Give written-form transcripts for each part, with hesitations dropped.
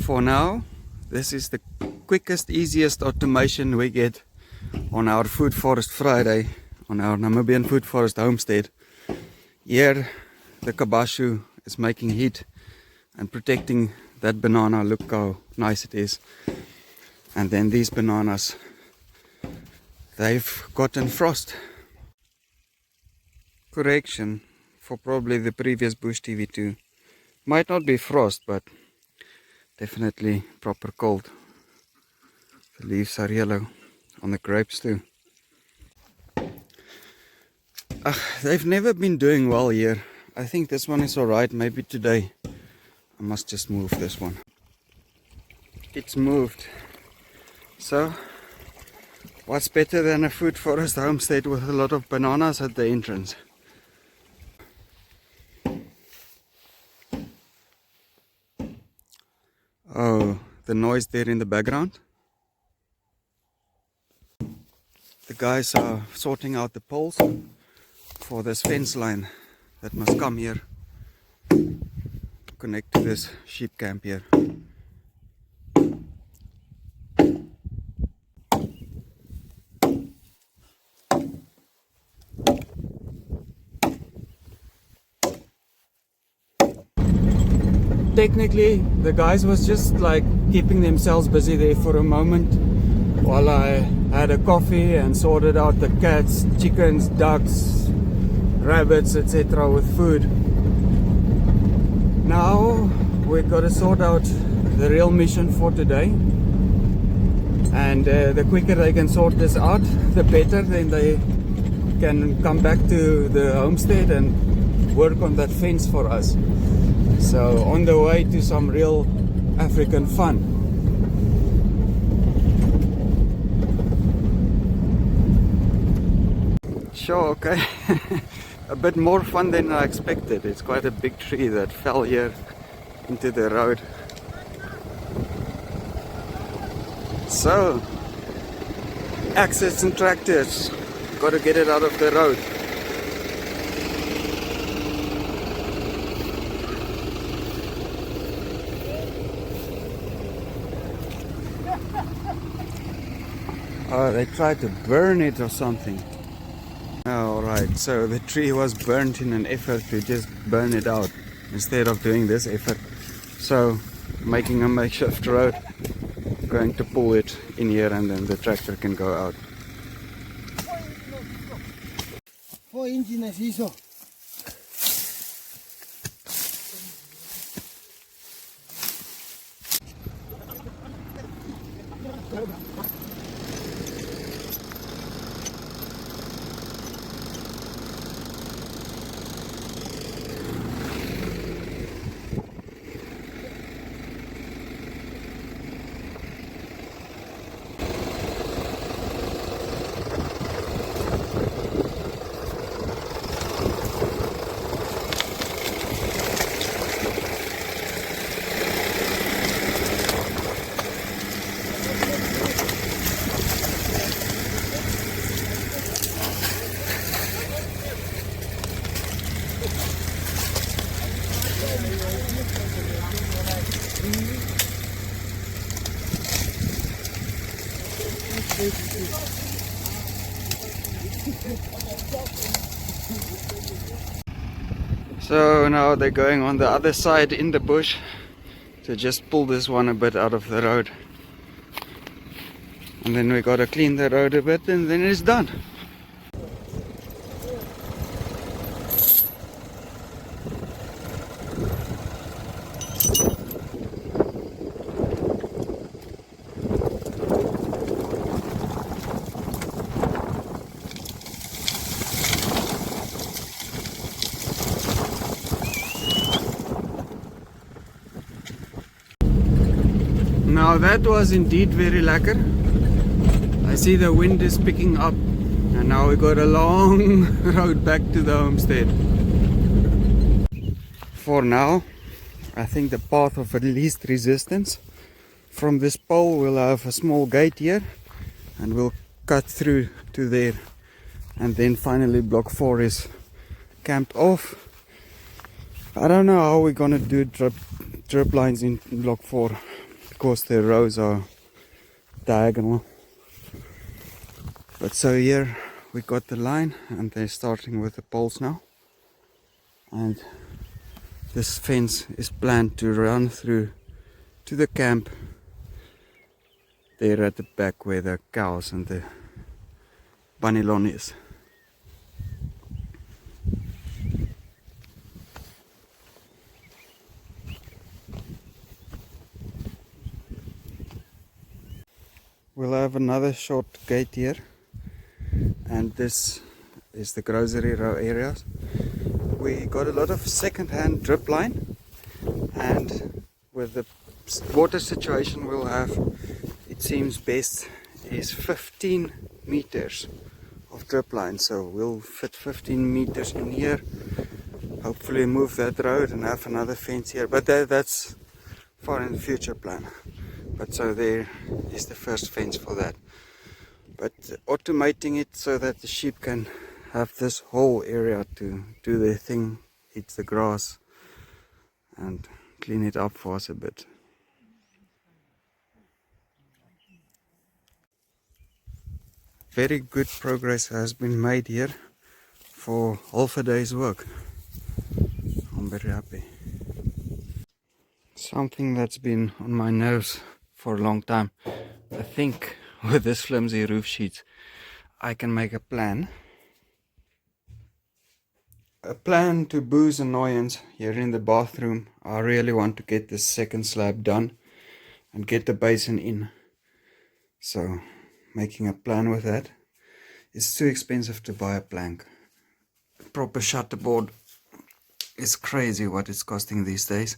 For now, this is the quickest, easiest automation we get on our Food Forest Friday, on our Namibian Food Forest homestead. Here the kabashu is making heat and protecting that banana. Look how nice it is. And then these bananas, they've gotten frost. Correction for probably the previous Bush TV too. Might not be frost, but definitely proper cold. The leaves are yellow on the grapes too. They've never been doing well here. I think this one is alright. Maybe today I must just move this one. It's moved. So what's better than a food forest homestead with a lot of bananas at the entrance? Oh, the noise there in the background. The guys are sorting out the poles for this fence line that must come here, connect to this sheep camp here. Technically, the guys was just like keeping themselves busy there for a moment while I had a coffee and sorted out the cats, chickens, ducks, rabbits, etc. with food. Now we've got to sort out the real mission for today, and the quicker they can sort this out, the better. Then they can come back to the homestead and work on that fence for us. So on the way to some real African fun. Sure, okay. A bit more fun than I expected. It's quite a big tree that fell here into the road. So, axes and tractors, got to get it out of the road. Oh, they tried to burn it or something. Alright, so the tree was burnt in an effort to just burn it out instead of doing this effort. So, making a makeshift road, going to pull it in here and then the tractor can go out. So now they're going on the other side in the bush to just pull this one a bit out of the road. And then we gotta clean the road a bit and then it's done. Now that was indeed very lekker. I see the wind is picking up and now we got a long road back to the homestead. For now, I think the path of least resistance. From this pole we'll have a small gate here and we'll cut through to there, and then finally block 4 is camped off. I don't know how we're gonna do drip lines in block 4. because the rows are diagonal. But so here we got the line, and they're starting with the poles now. And this fence is planned to run through to the camp there at the back where the cows and the bunny lawn is. We'll have another short gate here, and this is the grocery row areas. We got a lot of second-hand drip line, and with the water situation we'll have, it seems best is 15 meters of drip line. So we'll fit 15 meters in here, hopefully move that road and have another fence here, but that's far in the future plan. But so there is the first fence for that. But automating it so that the sheep can have this whole area to do their thing, eat the grass and clean it up for us a bit. Very good progress has been made here for half a day's work. I'm very happy. Something that's been on my nerves for a long time. I think with this flimsy roof sheet I can make a plan. A plan to boost annoyance here in the bathroom. I really want to get this second slab done and get the basin in. So making a plan with that. It's too expensive to buy a plank. A proper shutterboard is crazy what it's costing these days.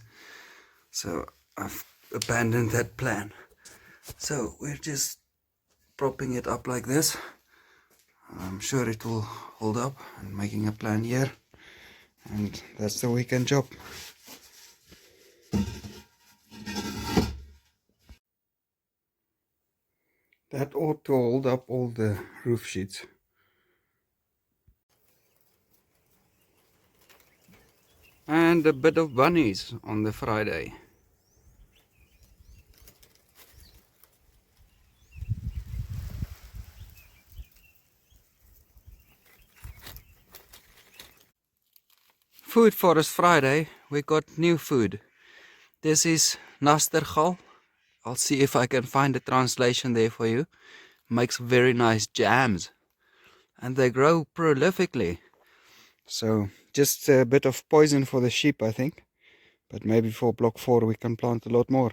So I've abandoned that plan. So we're just propping it up like this. I'm sure it will hold up, and making a plan here. And that's the weekend job. That ought to hold up all the roof sheets. And a bit of bunnies on the Friday. Food Forest Friday, we got new food. This is nastergal. I'll see if I can find a translation there for you. Makes very nice jams. And they grow prolifically. So just a bit of poison for the sheep, I think. But maybe for block 4 we can plant a lot more.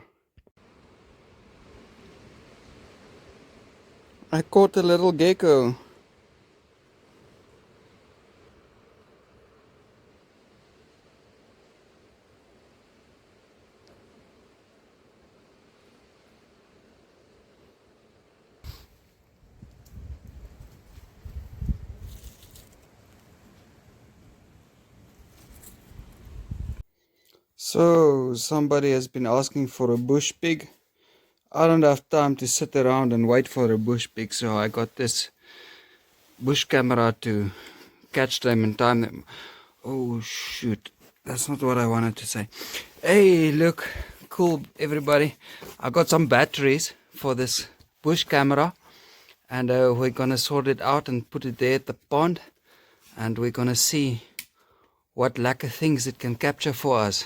I caught a little gecko. So somebody has been asking for a bush pig. I don't have time to sit around and wait for a bush pig, so I got this bush camera to catch them and time them. Oh shoot, that's not what I wanted to say. Hey, look, cool everybody. I got some batteries for this bush camera, and we're gonna sort it out and put it there at the pond, and we're gonna see what lekker things it can capture for us.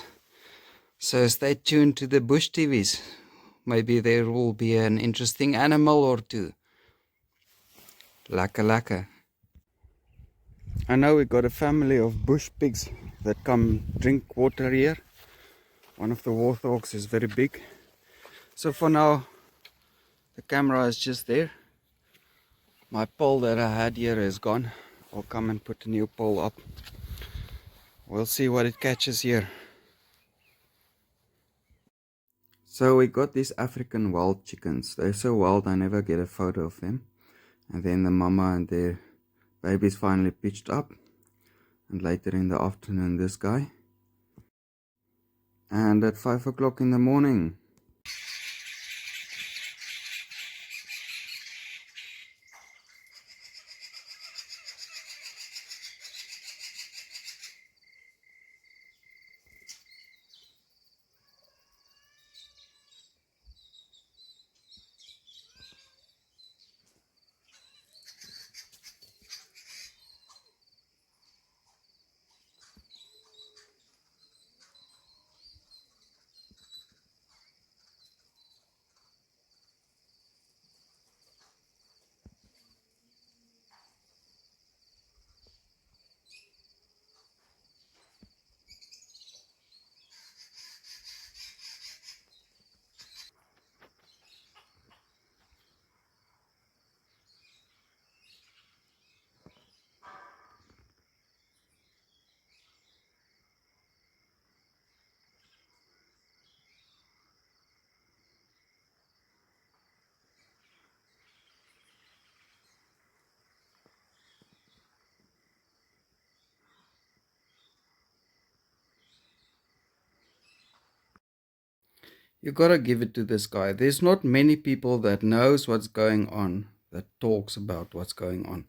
So stay tuned to the Bush TVs. Maybe there will be an interesting animal or two. Lekker, lekker. I know we got a family of bush pigs that come drink water here. One of the warthogs is very big. So for now, the camera is just there. My pole that I had here is gone. I'll come and put a new pole up. We'll see what it catches here. So we got these African wild chickens. They're so wild I never get a photo of them. And then the mama and their babies finally pitched up. And later in the afternoon this guy. And at 5 o'clock in the morning. you gotta give it to this guy. There's not many people that knows what's going on, that talks about what's going on.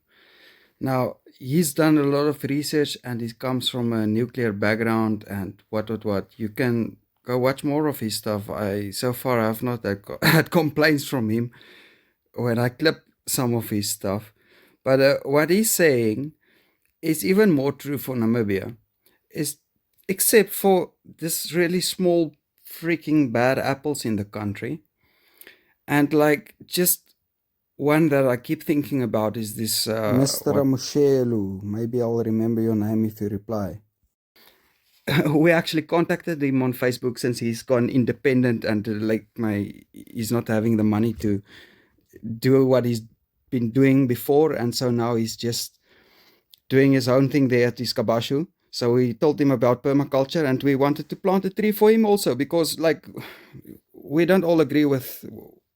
Now, he's done a lot of research and he comes from a nuclear background and what. You can go watch more of his stuff. So far have not had complaints from him when I clip some of his stuff. But what he's saying is even more true for Namibia. Except for this really small freaking bad apples in the country. And like just one that I keep thinking about is this Mr. Amushelu. Maybe I'll remember your name if you reply. We actually contacted him on Facebook since he's gone independent and he's not having the money to do what he's been doing before, and so now he's just doing his own thing there at his kabashu. So we told him about permaculture and we wanted to plant a tree for him also, because like we don't all agree with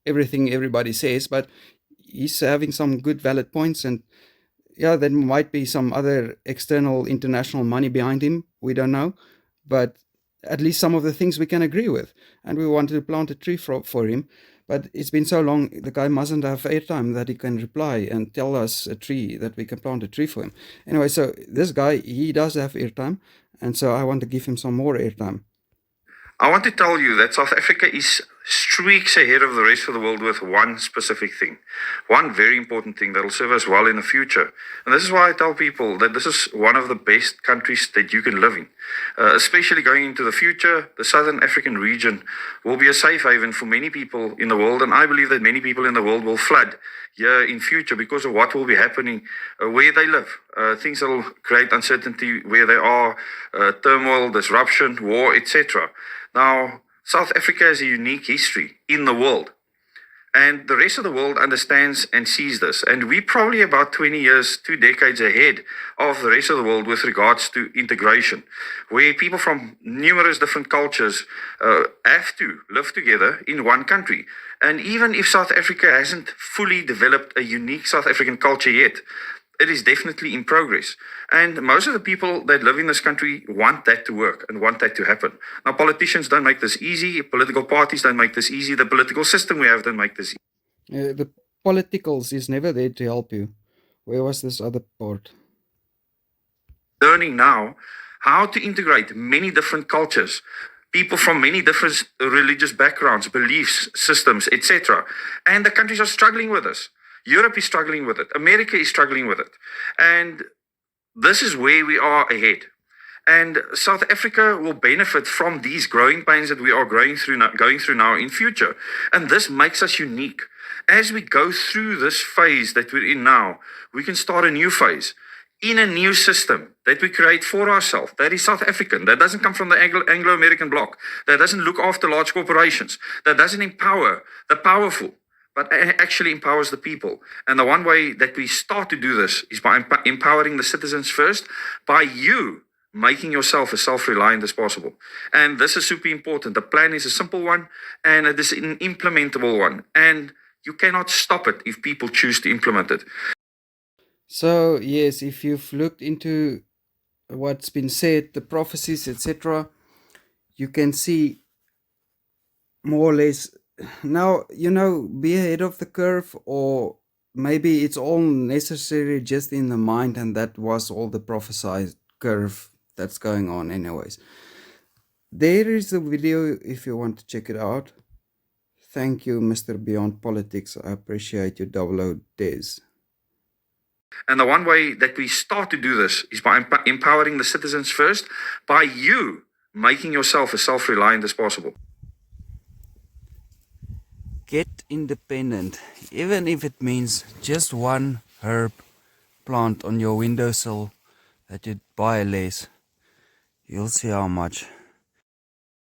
everything everybody says, but he's having some good valid points, and yeah, there might be some other external international money behind him, we don't know, but at least some of the things we can agree with, and we wanted to plant a tree for him. But it's been so long, the guy mustn't have airtime that he can reply and tell us a tree, that we can plant a tree for him. Anyway, so this guy, he does have airtime, and so I want to give him some more airtime. I want to tell you that South Africa is streaks ahead of the rest of the world with one specific thing, one very important thing that will serve us well in the future. And this is why I tell people that this is one of the best countries that you can live in, especially going into the future. The Southern African region will be a safe haven for many people in the world, and I believe that many people in the world will flood here in future because of what will be happening where they live. Things that will create uncertainty where they are, turmoil, disruption, war, etc. Now, South Africa has a unique history in the world, and the rest of the world understands and sees this. And we're probably about 20 years, 2 decades ahead of the rest of the world with regards to integration, where people from numerous different cultures have to live together in one country. And even if South Africa hasn't fully developed a unique South African culture yet, it is definitely in progress. And most of the people that live in this country want that to work and want that to happen. Now, politicians don't make this easy. Political parties don't make this easy. The political system we have don't make this easy. The politicals is never there to help you. Where was this other part? Learning now how to integrate many different cultures, people from many different religious backgrounds, beliefs, systems, etc. And the countries are struggling with this. Europe is struggling with it. America is struggling with it. And this is where we are ahead. And South Africa will benefit from these growing pains that we are going through now in future. And this makes us unique. As we go through this phase that we're in now, we can start a new phase in a new system that we create for ourselves. That is South African. That doesn't come from the Anglo-American bloc. That doesn't look after large corporations. That doesn't empower the powerful, but actually empowers the people. And the one way that we start to do this is by empowering the citizens first, by you making yourself as self-reliant as possible. And this is super important. The plan is a simple one, and it is an implementable one. And you cannot stop it if people choose to implement it. So, yes, if you've looked into what's been said, the prophecies, etc., you can see more or less. Now, be ahead of the curve, or maybe it's all necessary just in the mind, and that was all the prophesied curve that's going on anyways. There is a video if you want to check it out. Thank you, Mr. Beyond Politics. I appreciate your download, Des. And the one way that we start to do this is by empowering the citizens first, by you making yourself as self-reliant as possible. Get independent, even if it means just one herb plant on your windowsill that you buy less. You'll see how much.